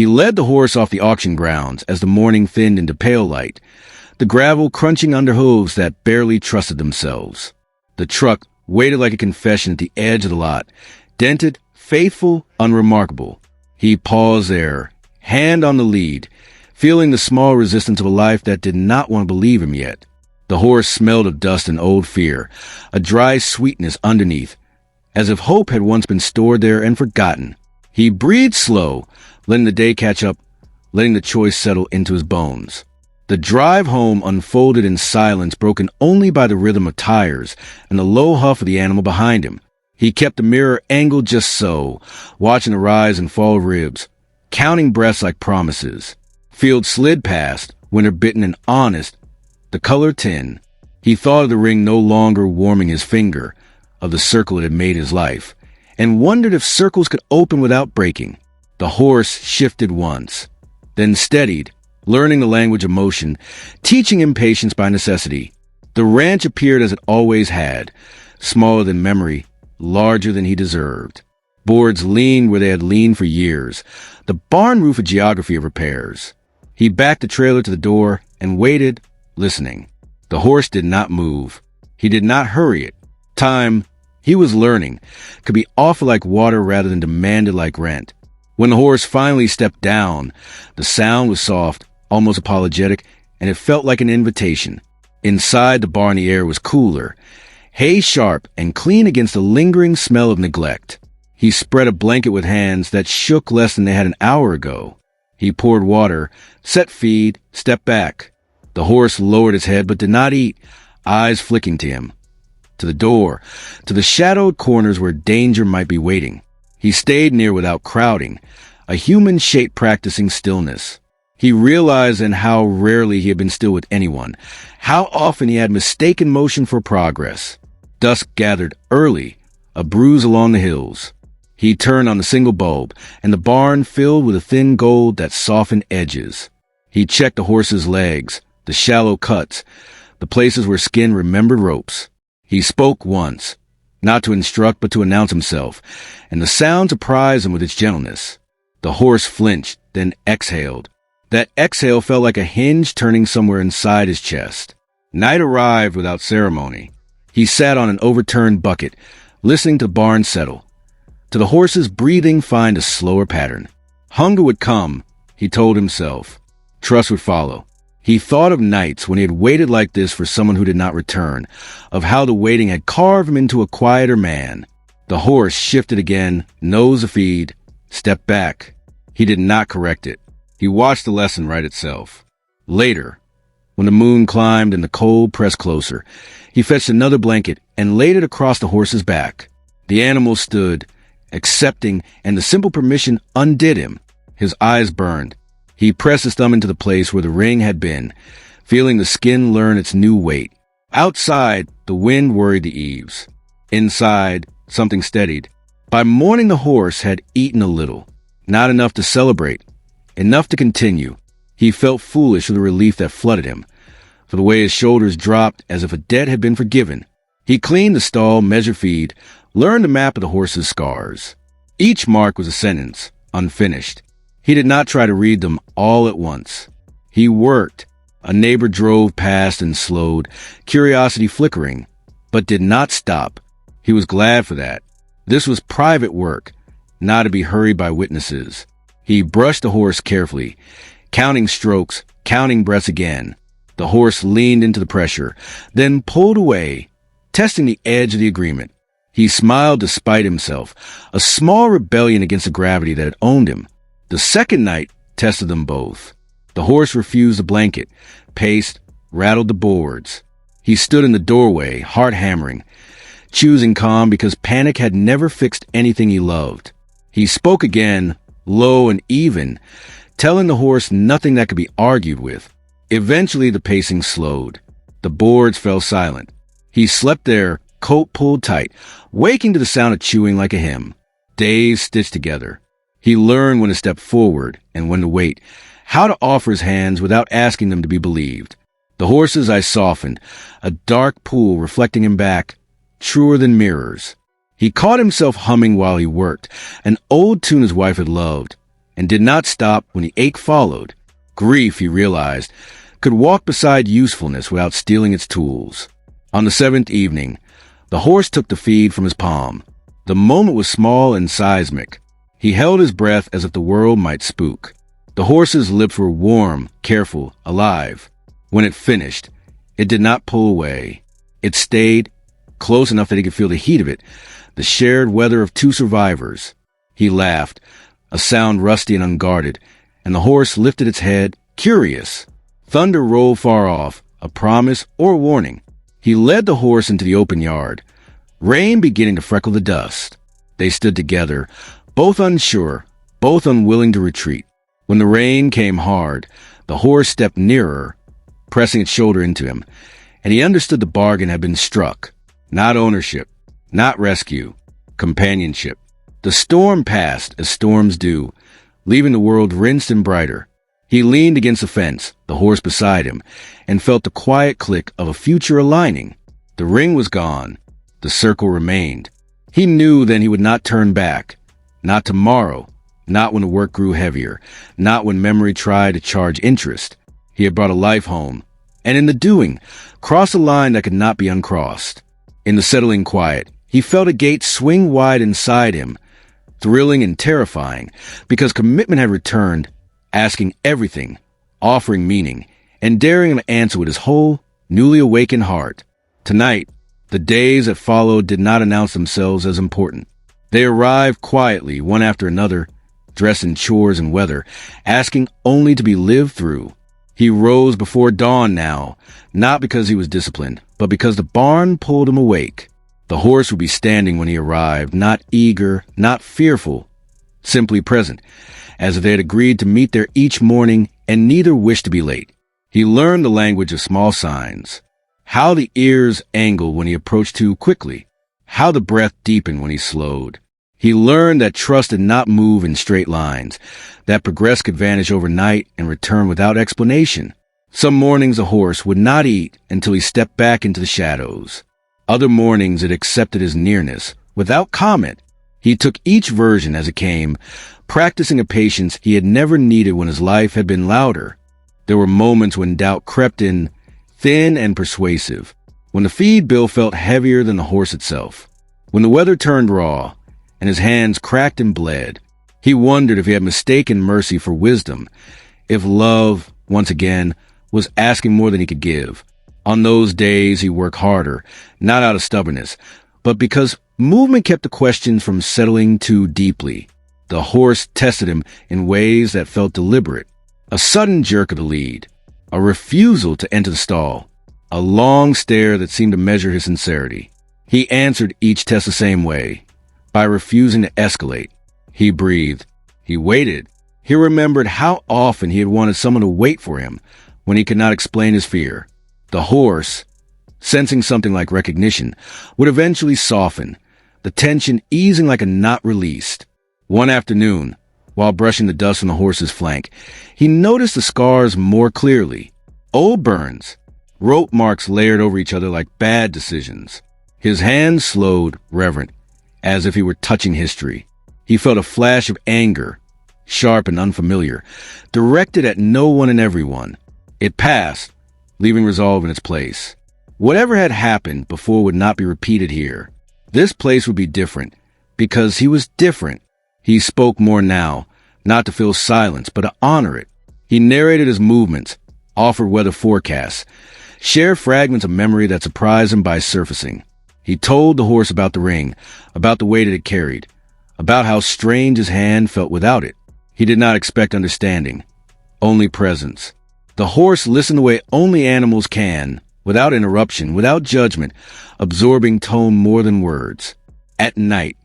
He led the horse off the auction grounds as the morning thinned into pale light, the gravel crunching under hooves that barely trusted themselves. The truck waited like a confession at the edge of the lot, dented, faithful, unremarkable. He paused there, hand on the lead, feeling the small resistance of a life that did not want to believe him yet. The horse smelled of dust and old fear, a dry sweetness underneath, as if hope had once been stored there and forgotten. He breathed slow, letting the day catch up, letting the choice settle into his bones. The drive home unfolded in silence, broken only by the rhythm of tires and the low huff of the animal behind him. He kept the mirror angled just so, watching the rise and fall of ribs, counting breaths like promises. Field slid past, winter-bitten and honest, the color tin. He thought of the ring no longer warming his finger, of the circle it had made his life, and wondered if circles could open without breaking. The horse shifted once, then steadied, learning the language of motion, teaching him patience by necessity. The ranch appeared as it always had, smaller than memory, larger than he deserved. Boards leaned where they had leaned for years, the barn roof a geography of repairs. He backed the trailer to the door and waited, listening. The horse did not move. He did not hurry it. Time, he was learning, could be offered like water rather than demanded like rent. When the horse finally stepped down, the sound was soft, almost apologetic, and it felt like an invitation. Inside the barn, the air was cooler, hay sharp and clean against the lingering smell of neglect. He spread a blanket with hands that shook less than they had an hour ago. He poured water, set feed, stepped back. The horse lowered his head but did not eat, eyes flicking to him. To the door, to the shadowed corners where danger might be waiting. He stayed near without crowding, a human shape practicing stillness. He realized then how rarely he had been still with anyone, how often he had mistaken motion for progress. Dusk gathered early, a bruise along the hills. He turned on the single bulb, and the barn filled with a thin gold that softened edges. He checked the horse's legs, the shallow cuts, the places where skin remembered ropes. He spoke once, not to instruct but to announce himself, and the sound surprised him with its gentleness. The horse flinched, then exhaled. That exhale felt like a hinge turning somewhere inside his chest. Night arrived without ceremony. He sat on an overturned bucket, listening to the barn settle, to the horse's breathing find a slower pattern. Hunger would come, he told himself. Trust would follow. He thought of nights when he had waited like this for someone who did not return, of how the waiting had carved him into a quieter man. The horse shifted again, nose afeed, stepped back. He did not correct it. He watched the lesson write itself. Later, when the moon climbed and the cold pressed closer, he fetched another blanket and laid it across the horse's back. The animal stood, accepting, and the simple permission undid him. His eyes burned. He pressed his thumb into the place where the ring had been, feeling the skin learn its new weight. Outside, the wind worried the eaves. Inside, something steadied. By morning, the horse had eaten a little. Not enough to celebrate. Enough to continue. He felt foolish for the relief that flooded him, for the way his shoulders dropped as if a debt had been forgiven. He cleaned the stall, measured feed, learned the map of the horse's scars. Each mark was a sentence, unfinished. He did not try to read them all at once. He worked. A neighbor drove past and slowed, curiosity flickering, but did not stop. He was glad for that. This was private work, not to be hurried by witnesses. He brushed the horse carefully, counting strokes, counting breaths again. The horse leaned into the pressure, then pulled away, testing the edge of the agreement. He smiled despite himself, a small rebellion against the gravity that had owned him. The second night tested them both. The horse refused the blanket, paced, rattled the boards. He stood in the doorway, heart hammering, choosing calm because panic had never fixed anything he loved. He spoke again, low and even, telling the horse nothing that could be argued with. Eventually the pacing slowed. The boards fell silent. He slept there, coat pulled tight, waking to the sound of chewing like a hymn. Days stitched together. He learned when to step forward and when to wait, how to offer his hands without asking them to be believed. The horse's eyes softened, a dark pool reflecting him back, truer than mirrors. He caught himself humming while he worked, an old tune his wife had loved, and did not stop when the ache followed. Grief, he realized, could walk beside usefulness without stealing its tools. On the seventh evening, the horse took the feed from his palm. The moment was small and seismic. He held his breath as if the world might spook. The horse's lips were warm, careful, alive. When it finished, it did not pull away. It stayed, close enough that he could feel the heat of it, the shared weather of two survivors. He laughed, a sound rusty and unguarded, and the horse lifted its head, curious. Thunder rolled far off, a promise or a warning. He led the horse into the open yard, rain beginning to freckle the dust. They stood together, both unsure, both unwilling to retreat. When the rain came hard, the horse stepped nearer, pressing its shoulder into him, and he understood the bargain had been struck. Not ownership, not rescue, companionship. The storm passed as storms do, leaving the world rinsed and brighter. He leaned against the fence, the horse beside him, and felt the quiet click of a future aligning. The ring was gone. The circle remained. He knew then he would not turn back. Not tomorrow. Not when the work grew heavier. Not when memory tried to charge interest. He had brought a life home, and in the doing, crossed a line that could not be uncrossed. In the settling quiet, he felt a gate swing wide inside him, thrilling and terrifying, because commitment had returned, asking everything, offering meaning, and daring him to answer with his whole, newly awakened heart. Tonight, the days that followed did not announce themselves as important. They arrived quietly, one after another, dressed in chores and weather, asking only to be lived through. He rose before dawn now, not because he was disciplined, but because the barn pulled him awake. The horse would be standing when he arrived, not eager, not fearful, simply present, as if they had agreed to meet there each morning and neither wished to be late. He learned the language of small signs, how the ears angled when he approached too quickly, how the breath deepened when he slowed. He learned that trust did not move in straight lines, that progress could vanish overnight and return without explanation. Some mornings a horse would not eat until he stepped back into the shadows. Other mornings it accepted his nearness, without comment. He took each version as it came, practicing a patience he had never needed when his life had been louder. There were moments when doubt crept in, thin and persuasive, when the feed bill felt heavier than the horse itself, when the weather turned raw, and his hands cracked and bled. He wondered if he had mistaken mercy for wisdom, if love, once again, was asking more than he could give. On those days he worked harder, not out of stubbornness, but because movement kept the questions from settling too deeply. The horse tested him in ways that felt deliberate. A sudden jerk of the lead, a refusal to enter the stall, a long stare that seemed to measure his sincerity. He answered each test the same way, by refusing to escalate. He breathed. He waited. He remembered how often he had wanted someone to wait for him when he could not explain his fear. The horse, sensing something like recognition, would eventually soften, the tension easing like a knot released. One afternoon, while brushing the dust from the horse's flank, he noticed the scars more clearly. Old burns, rope marks layered over each other like bad decisions. His hands slowed, reverent, as if he were touching history. He felt a flash of anger, sharp and unfamiliar, directed at no one and everyone. It passed, leaving resolve in its place. Whatever had happened before would not be repeated here. This place would be different, because he was different. He spoke more now, not to fill silence, but to honor it. He narrated his movements, offered weather forecasts, shared fragments of memory that surprised him by surfacing. He told the horse about the ring, about the weight it carried, about how strange his hand felt without it. He did not expect understanding, only presence. The horse listened the way only animals can, without interruption, without judgment, absorbing tone more than words. At night,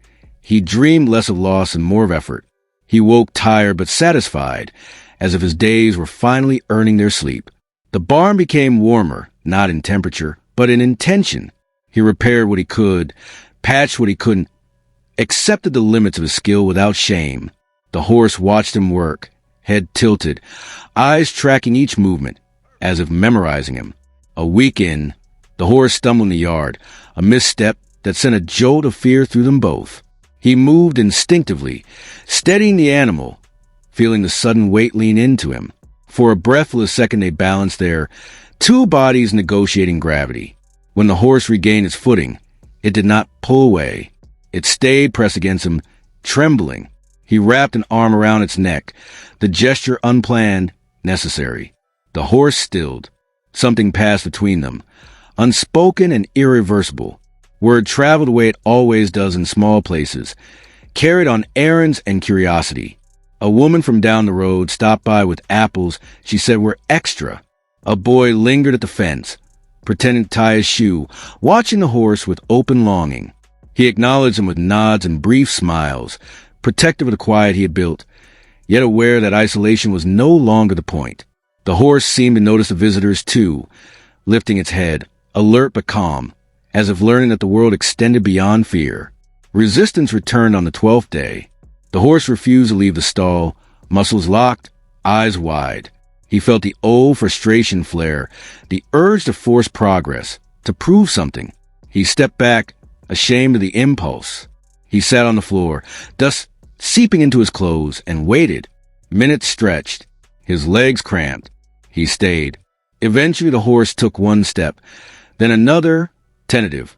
he dreamed less of loss and more of effort. He woke tired but satisfied, as if his days were finally earning their sleep. The barn became warmer, not in temperature, but in intention. He repaired what he could, patched what he couldn't, accepted the limits of his skill without shame. The horse watched him work, head tilted, eyes tracking each movement, as if memorizing him. A week in, the horse stumbled in the yard, a misstep that sent a jolt of fear through them both. He moved instinctively, steadying the animal, feeling the sudden weight lean into him. For a breathless second they balanced there, two bodies negotiating gravity. When the horse regained its footing, it did not pull away. It stayed pressed against him, trembling. He wrapped an arm around its neck, the gesture unplanned, necessary. The horse stilled. Something passed between them, unspoken and irreversible. Word traveled the way it always does in small places, carried on errands and curiosity. A woman from down the road stopped by with apples she said were extra. A boy lingered at the fence, pretending to tie his shoe, watching the horse with open longing. He acknowledged him with nods and brief smiles, protective of the quiet he had built, yet aware that isolation was no longer the point. The horse seemed to notice the visitors too, lifting its head, alert but calm, as if learning that the world extended beyond fear. Resistance returned on the 12th day. The horse refused to leave the stall, muscles locked, eyes wide. He felt the old frustration flare, the urge to force progress, to prove something. He stepped back, ashamed of the impulse. He sat on the floor, dust seeping into his clothes, and waited. Minutes stretched, his legs cramped. He stayed. Eventually the horse took one step, then another, tentative,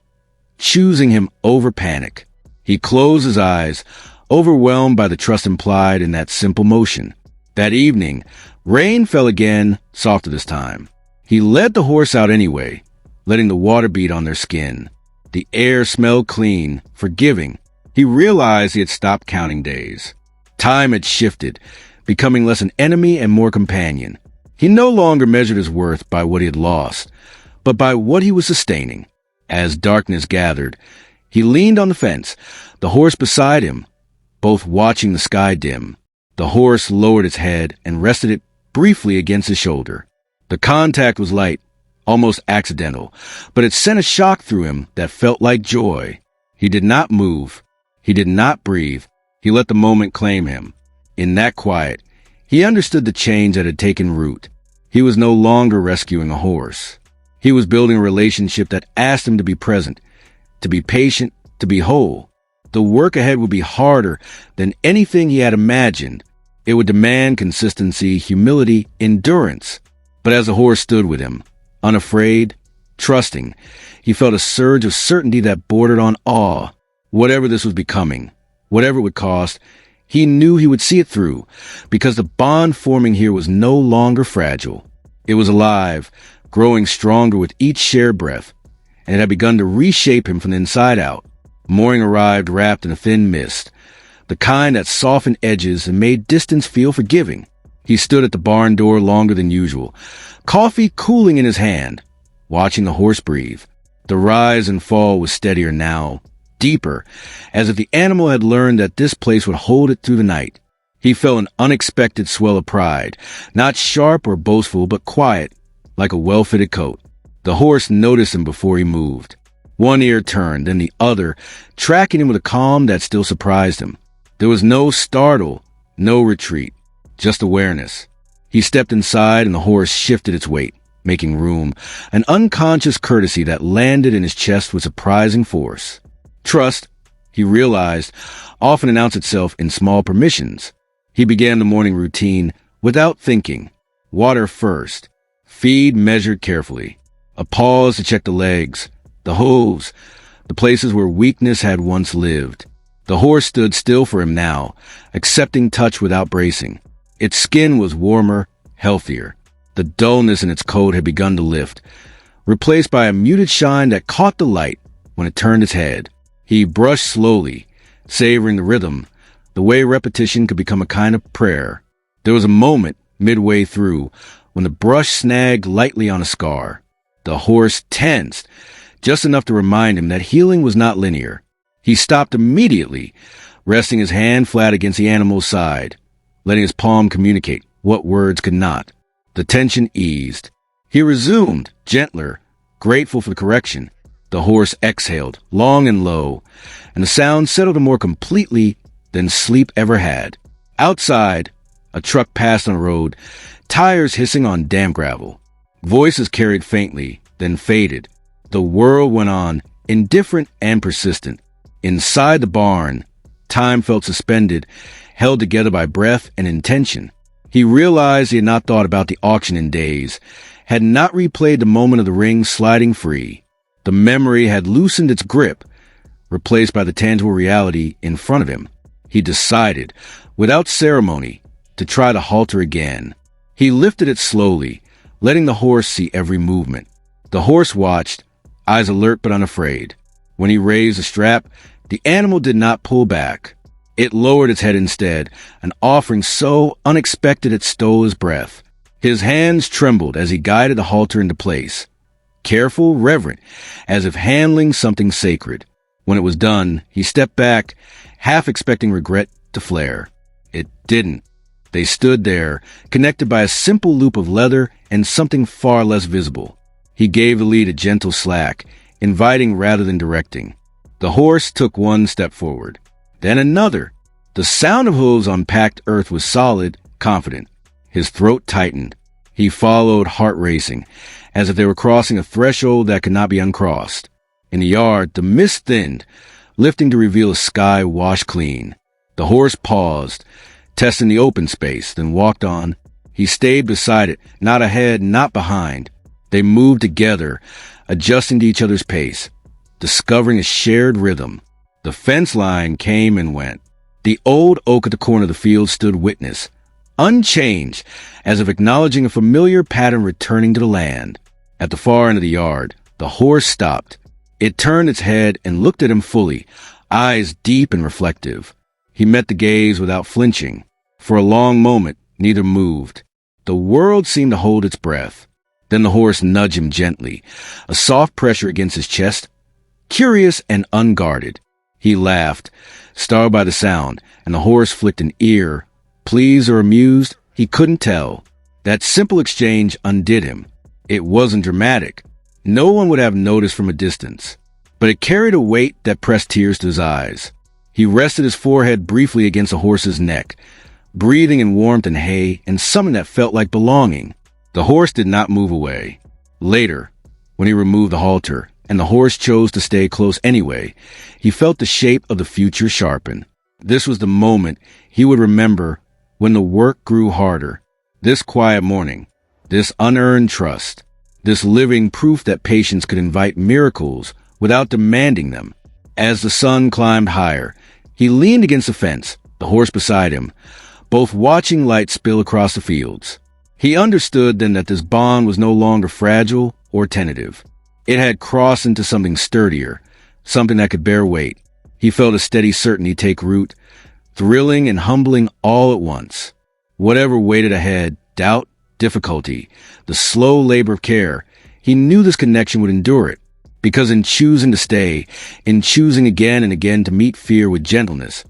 choosing him over panic. He closed his eyes, overwhelmed by the trust implied in that simple motion. That evening, rain fell again, softer this time. He led the horse out anyway, letting the water beat on their skin. The air smelled clean, forgiving. He realized he had stopped counting days. Time had shifted, becoming less an enemy and more companion. He no longer measured his worth by what he had lost, but by what he was sustaining. As darkness gathered, he leaned on the fence, the horse beside him, both watching the sky dim. The horse lowered its head and rested it briefly against his shoulder. The contact was light, almost accidental, but it sent a shock through him that felt like joy. He did not move. He did not breathe. He let the moment claim him. In that quiet, he understood the change that had taken root. He was no longer rescuing a horse. He was building a relationship that asked him to be present, to be patient, to be whole. The work ahead would be harder than anything he had imagined. It would demand consistency, humility, endurance. But as the horse stood with him, unafraid, trusting, he felt a surge of certainty that bordered on awe. Whatever this was becoming, whatever it would cost, he knew he would see it through, because the bond forming here was no longer fragile. It was alive, growing stronger with each shared breath, and it had begun to reshape him from the inside out. Morning arrived wrapped in a thin mist, the kind that softened edges and made distance feel forgiving. He stood at the barn door longer than usual, coffee cooling in his hand, watching the horse breathe. The rise and fall was steadier now, deeper, as if the animal had learned that this place would hold it through the night. He felt an unexpected swell of pride, not sharp or boastful, but quiet, like a well-fitted coat. The horse noticed him before he moved. One ear turned, then the other, tracking him with a calm that still surprised him. There was no startle, no retreat, just awareness. He stepped inside and the horse shifted its weight, making room, an unconscious courtesy that landed in his chest with surprising force. Trust, he realized, often announced itself in small permissions. He began the morning routine without thinking. Water first, feed measured carefully, a pause to check the legs, the hooves, the places where weakness had once lived. The horse stood still for him now, accepting touch without bracing. Its skin was warmer, healthier. The dullness in its coat had begun to lift, replaced by a muted shine that caught the light when it turned its head. He brushed slowly, savoring the rhythm, the way repetition could become a kind of prayer. There was a moment midway through when the brush snagged lightly on a scar. The horse tensed, just enough to remind him that healing was not linear. He stopped immediately, resting his hand flat against the animal's side, letting his palm communicate what words could not. The tension eased. He resumed, gentler, grateful for the correction. The horse exhaled, long and low, and the sound settled him more completely than sleep ever had. Outside, a truck passed on the road, tires hissing on damp gravel. Voices carried faintly, then faded. The world went on, indifferent and persistent. Inside the barn, Time felt suspended, held together by breath and intention. He realized he had not thought about the auction in days, had not replayed the moment of the ring sliding free. The memory had loosened its grip, replaced by the tangible reality in front of him. He decided, without ceremony, to try the halter again. He lifted it slowly, letting the horse see every movement. The horse watched, eyes alert but unafraid. When he raised the strap, the animal did not pull back. It lowered its head instead, an offering so unexpected it stole his breath. His hands trembled as he guided the halter into place. Careful, reverent, as if handling something sacred. When it was done, he stepped back, half expecting regret to flare. It didn't. They stood there, connected by a simple loop of leather and something far less visible. He gave the lead a gentle slack, inviting rather than directing. The horse took one step forward, then another. The sound of hooves on packed earth was solid, confident. His throat tightened. He followed, heart racing, as if they were crossing a threshold that could not be uncrossed. In the yard, the mist thinned, lifting to reveal a sky washed clean. The horse paused, testing the open space, then walked on. He stayed beside it, not ahead, not behind. They moved together, adjusting to each other's pace, discovering a shared rhythm. The fence line came and went. The old oak at the corner of the field stood witness, unchanged, as if acknowledging a familiar pattern returning to the land. At the far end of the yard, the horse stopped. It turned its head and looked at him fully, eyes deep and reflective. He met the gaze without flinching. For a long moment, neither moved. The world seemed to hold its breath. Then the horse nudged him gently, a soft pressure against his chest, curious and unguarded. He laughed, startled by the sound, and the horse flicked an ear. Pleased or amused, he couldn't tell. That simple exchange undid him. It wasn't dramatic. No one would have noticed from a distance. But it carried a weight that pressed tears to his eyes. He rested his forehead briefly against the horse's neck, breathing in warmth and hay and something that felt like belonging. The horse did not move away. Later, when he removed the halter, and the horse chose to stay close anyway, he felt the shape of the future sharpen. This was the moment he would remember when the work grew harder. This quiet morning, this unearned trust, this living proof that patience could invite miracles without demanding them. As the sun climbed higher, he leaned against the fence, the horse beside him, both watching light spill across the fields. He understood then that this bond was no longer fragile or tentative. It had crossed into something sturdier, something that could bear weight. He felt a steady certainty take root, thrilling and humbling all at once. Whatever waited ahead, doubt, difficulty, the slow labor of care, he knew this connection would endure it. Because in choosing to stay, in choosing again and again to meet fear with gentleness,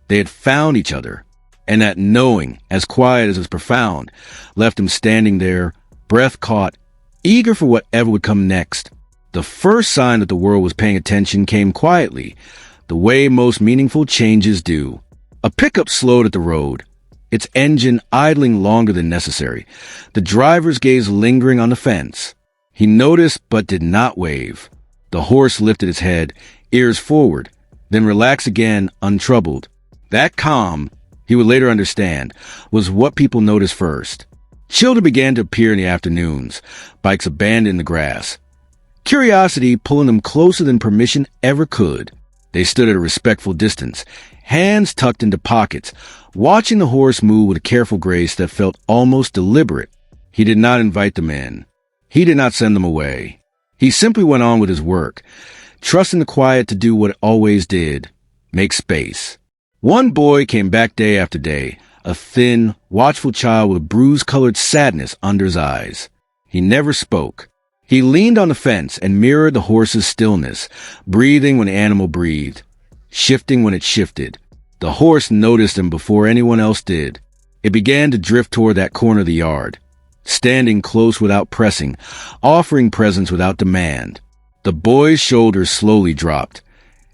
they had found each other. And that knowing, as quiet as it was profound, left him standing there, breath caught, eager for whatever would come next. The first sign that the world was paying attention came quietly, the way most meaningful changes do. A pickup slowed at the road, its engine idling longer than necessary, the driver's gaze lingering on the fence. He noticed but did not wave. The horse lifted its head, ears forward, then relaxed again, untroubled. That calm, he would later understand, was what people noticed first. Children began to appear in the afternoons, bikes abandoned in the grass. Curiosity pulling them closer than permission ever could. They stood at a respectful distance, hands tucked into pockets, watching the horse move with a careful grace that felt almost deliberate. He did not invite them in. He did not send them away. He simply went on with his work, trusting the quiet to do what it always did, make space. One boy came back day after day, a thin, watchful child with a bruise-colored sadness under his eyes. He never spoke. He leaned on the fence and mirrored the horse's stillness, breathing when the animal breathed, shifting when it shifted. The horse noticed him before anyone else did. It began to drift toward that corner of the yard, standing close without pressing, offering presence without demand. The boy's shoulders slowly dropped,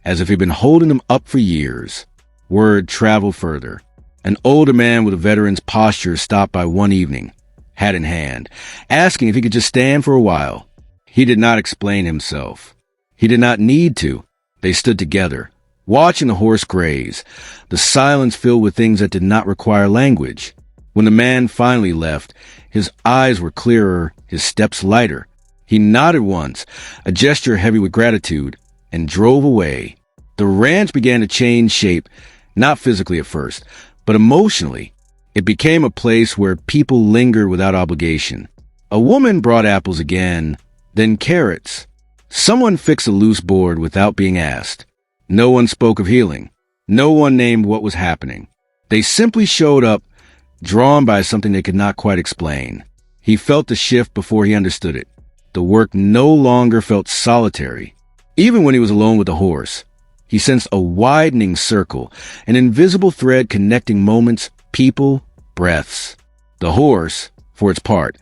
as if he'd been holding them up for years. Word traveled further. An older man with a veteran's posture stopped by one evening, hat in hand, asking if he could just stand for a while. He did not explain himself. He did not need to. They stood together, watching the horse graze, the silence filled with things that did not require language. When the man finally left, his eyes were clearer, his steps lighter. He nodded once, a gesture heavy with gratitude, and drove away. The ranch began to change shape, not physically at first, but emotionally. It became a place where people lingered without obligation. A woman brought apples again, then carrots. Someone fixed a loose board without being asked. No one spoke of healing. No one named what was happening. They simply showed up, drawn by something they could not quite explain. He felt the shift before he understood it. The work no longer felt solitary. Even when he was alone with the horse, he sensed a widening circle, an invisible thread connecting moments, people, breaths. The horse, for its part,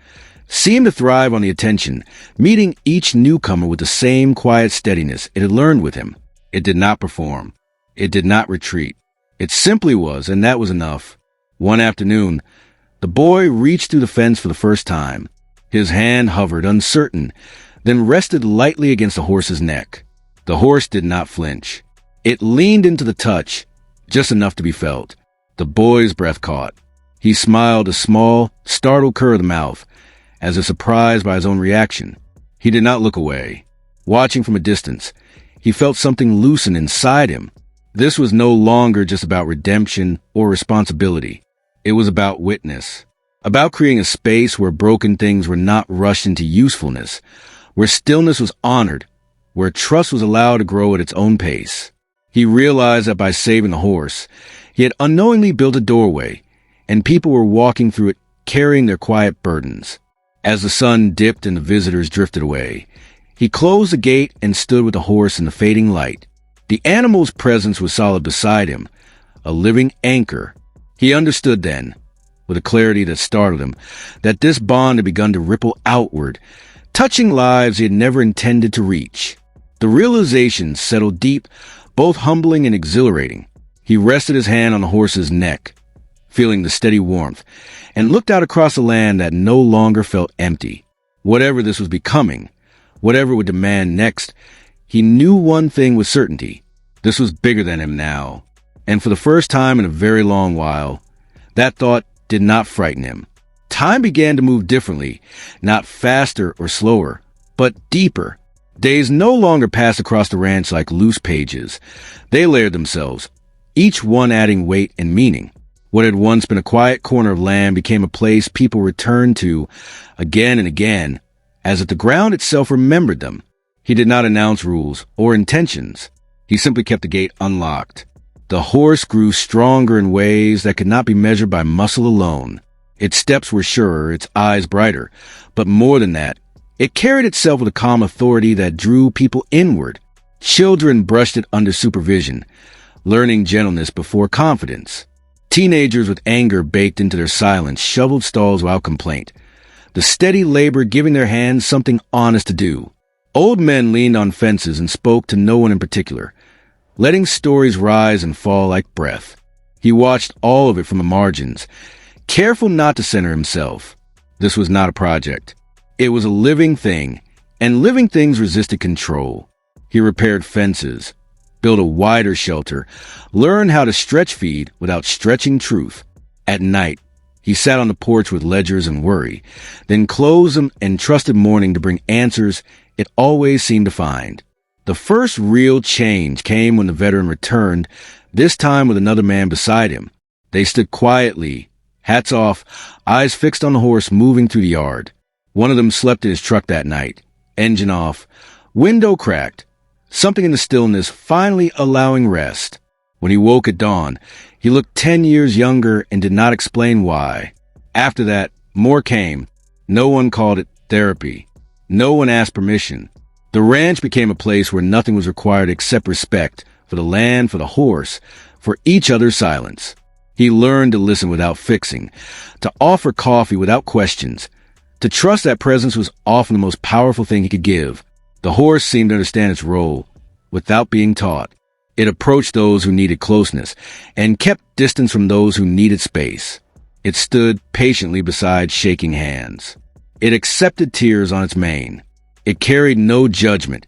seemed to thrive on the attention, meeting each newcomer with the same quiet steadiness it had learned with him. It did not perform. It did not retreat. It simply was, and that was enough. One afternoon, the boy reached through the fence for the first time. His hand hovered, uncertain, then rested lightly against the horse's neck. The horse did not flinch. It leaned into the touch, just enough to be felt. The boy's breath caught. He smiled, a small, startled curve of the mouth, as if surprised by his own reaction. He did not look away. Watching from a distance, he felt something loosen inside him. This was no longer just about redemption or responsibility. It was about witness, about creating a space where broken things were not rushed into usefulness, where stillness was honored, where trust was allowed to grow at its own pace. He realized that by saving the horse, he had unknowingly built a doorway, and people were walking through it carrying their quiet burdens. As the sun dipped and the visitors drifted away, he closed the gate and stood with the horse in the fading light. The animal's presence was solid beside him, a living anchor. He understood then, with a clarity that startled him, that this bond had begun to ripple outward, touching lives he had never intended to reach. The realization settled deep, both humbling and exhilarating. He rested his hand on the horse's neck, feeling the steady warmth, and looked out across a land that no longer felt empty. Whatever this was becoming, whatever it would demand next, he knew one thing with certainty. This was bigger than him now. And for the first time in a very long while, that thought did not frighten him. Time began to move differently, not faster or slower, but deeper. Days no longer passed across the ranch like loose pages. They layered themselves, each one adding weight and meaning. What had once been a quiet corner of land became a place people returned to again and again, as if the ground itself remembered them. He did not announce rules or intentions. He simply kept the gate unlocked. The horse grew stronger in ways that could not be measured by muscle alone. Its steps were surer, its eyes brighter, but more than that, it carried itself with a calm authority that drew people inward. Children brushed it under supervision, learning gentleness before confidence. Teenagers with anger baked into their silence shoveled stalls without complaint, the steady labor giving their hands something honest to do. Old men leaned on fences and spoke to no one in particular, letting stories rise and fall like breath. He watched all of it from the margins, careful not to center himself. This was not a project. It was a living thing, and living things resisted control. He repaired fences, built a wider shelter, learned how to stretch feed without stretching truth. At night, he sat on the porch with ledgers and worry, then closed them and trusted morning to bring answers it always seemed to find. The first real change came when the veteran returned, this time with another man beside him. They stood quietly, hats off, eyes fixed on the horse moving through the yard. One of them slept in his truck that night, engine off, window cracked, something in the stillness finally allowing rest. When he woke at dawn, he looked 10 years younger and did not explain why. After that, more came. No one called it therapy. No one asked permission. The ranch became a place where nothing was required except respect for the land, for the horse, for each other's silence. He learned to listen without fixing, to offer coffee without questions, to trust that presence was often the most powerful thing he could give. The horse seemed to understand its role without being taught. It approached those who needed closeness and kept distance from those who needed space. It stood patiently beside shaking hands. It accepted tears on its mane. It carried no judgment,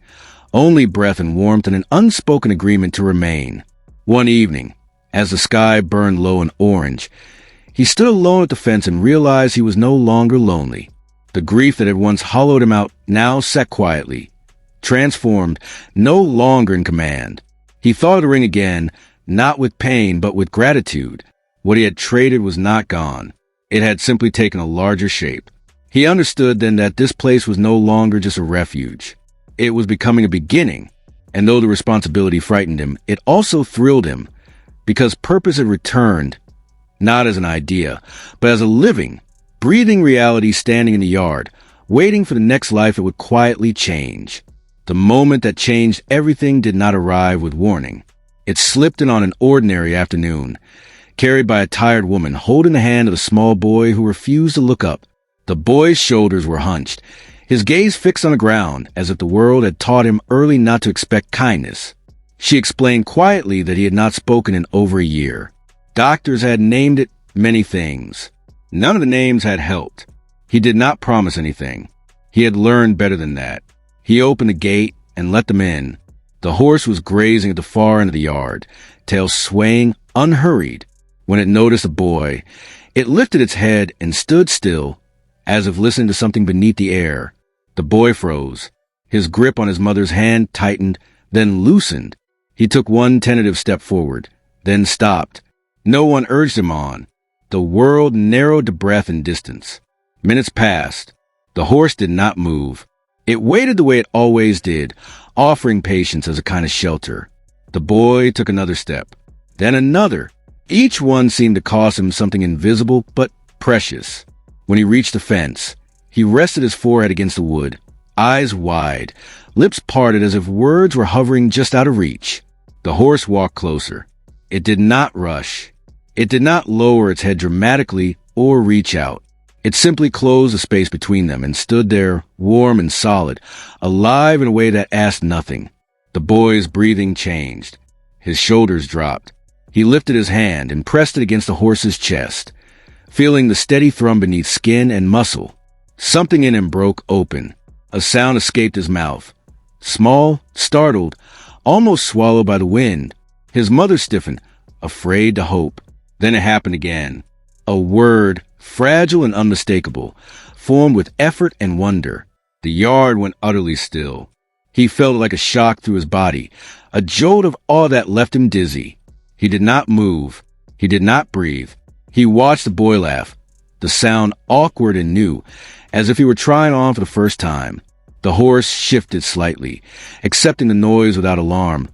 only breath and warmth and an unspoken agreement to remain. One evening, as the sky burned low and orange, he stood alone at the fence and realized he was no longer lonely. The grief that had once hollowed him out now sat quietly, transformed, no longer in command. He thought of the ring again, not with pain but with gratitude. What he had traded was not gone. It had simply taken a larger shape. He understood then that this place was no longer just a refuge. It was becoming a beginning, and though the responsibility frightened him, it also thrilled him, because purpose had returned, not as an idea, but as a living, breathing reality standing in the yard, waiting for the next life it would quietly change. The moment that changed everything did not arrive with warning. It slipped in on an ordinary afternoon, carried by a tired woman holding the hand of a small boy who refused to look up. The boy's shoulders were hunched, his gaze fixed on the ground, as if the world had taught him early not to expect kindness. She explained quietly that he had not spoken in over a year. Doctors had named it many things. None of the names had helped. He did not promise anything. He had learned better than that. He opened the gate and let them in. The horse was grazing at the far end of the yard, tail swaying, unhurried. When it noticed the boy, it lifted its head and stood still, as if listening to something beneath the air. The boy froze. His grip on his mother's hand tightened, then loosened. He took one tentative step forward, then stopped. No one urged him on. The world narrowed to breath and distance. Minutes passed. The horse did not move. It waited the way it always did, offering patience as a kind of shelter. The boy took another step, then another. Each one seemed to cost him something invisible but precious. When he reached the fence, he rested his forehead against the wood, eyes wide, lips parted as if words were hovering just out of reach. The horse walked closer. It did not rush. It did not lower its head dramatically or reach out. It simply closed the space between them and stood there, warm and solid, alive in a way that asked nothing. The boy's breathing changed. His shoulders dropped. He lifted his hand and pressed it against the horse's chest, feeling the steady thrum beneath skin and muscle. Something in him broke open. A sound escaped his mouth. Small, startled, almost swallowed by the wind. His mother stiffened, afraid to hope. Then it happened again. A word, fragile and unmistakable, formed with effort and wonder. The yard went utterly still. He felt it like a shock through his body, a jolt of awe that left him dizzy. He did not move. He did not breathe. He watched the boy laugh, the sound awkward and new, as if he were trying on for the first time. The horse shifted slightly, accepting the noise without alarm,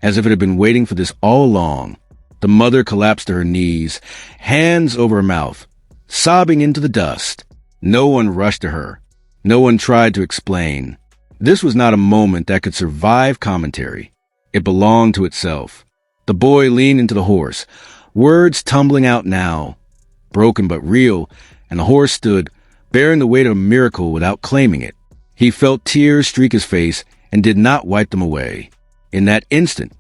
as if it had been waiting for this all along. The mother collapsed to her knees, hands over her mouth, sobbing into the dust. No one rushed to her. No one tried to explain. This was not a moment that could survive commentary. It belonged to itself. The boy leaned into the horse, words tumbling out now, broken but real, and the horse stood, bearing the weight of a miracle without claiming it. He felt tears streak his face and did not wipe them away. In that instant,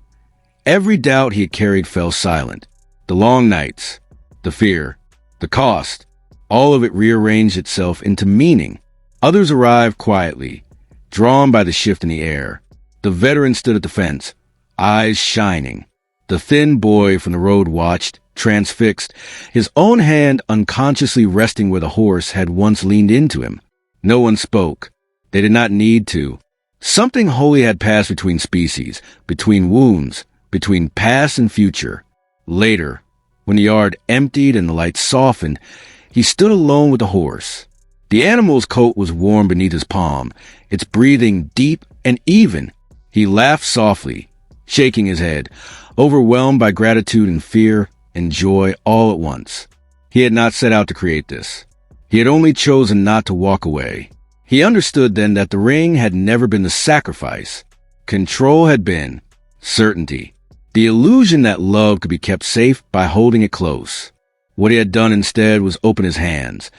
every doubt he had carried fell silent. The long nights, the fear, the cost, all of it rearranged itself into meaning. Others arrived quietly, drawn by the shift in the air. The veteran stood at the fence, eyes shining. The thin boy from the road watched, transfixed, his own hand unconsciously resting where the horse had once leaned into him. No one spoke. They did not need to. Something holy had passed between species, between wounds, between past and future. Later, when the yard emptied and the light softened, he stood alone with the horse. The animal's coat was warm beneath his palm, its breathing deep and even. He laughed softly, shaking his head, overwhelmed by gratitude and fear and joy all at once. He had not set out to create this. He had only chosen not to walk away. He understood then that the ring had never been the sacrifice. Control had been certainty. The illusion that love could be kept safe by holding it close. What he had done instead was open his hands,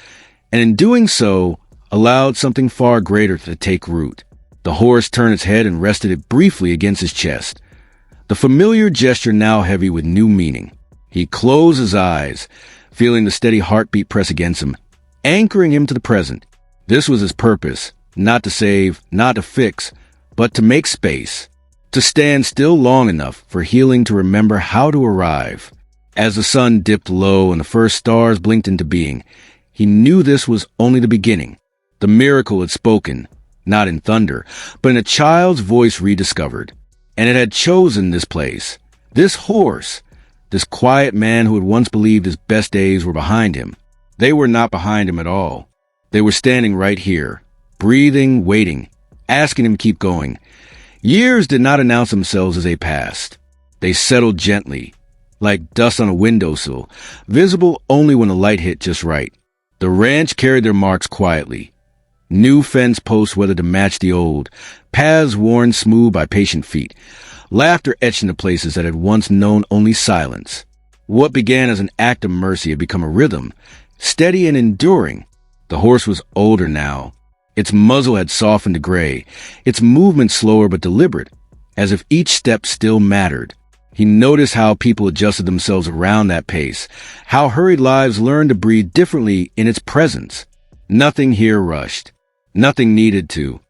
and in doing so, allowed something far greater to take root. The horse turned its head and rested it briefly against his chest. The familiar gesture now heavy with new meaning. He closed his eyes, feeling the steady heartbeat press against him, anchoring him to the present. This was his purpose, not to save, not to fix, but to make space, to stand still long enough for healing to remember how to arrive. As the sun dipped low and the first stars blinked into being, he knew this was only the beginning. The miracle had spoken, not in thunder, but in a child's voice rediscovered. And it had chosen this place, this horse, this quiet man who had once believed his best days were behind him. They were not behind him at all. They were standing right here, breathing, waiting, asking him to keep going. Years did not announce themselves as they passed. They settled gently, like dust on a windowsill, visible only when the light hit just right. The ranch carried their marks quietly. New fence posts weathered to match the old, paths worn smooth by patient feet, laughter etched into places that had once known only silence. What began as an act of mercy had become a rhythm, steady and enduring. The horse was older now. Its muzzle had softened to gray, its movement slower but deliberate, as if each step still mattered. He noticed how people adjusted themselves around that pace, how hurried lives learned to breathe differently in its presence. Nothing here rushed. Nothing needed to.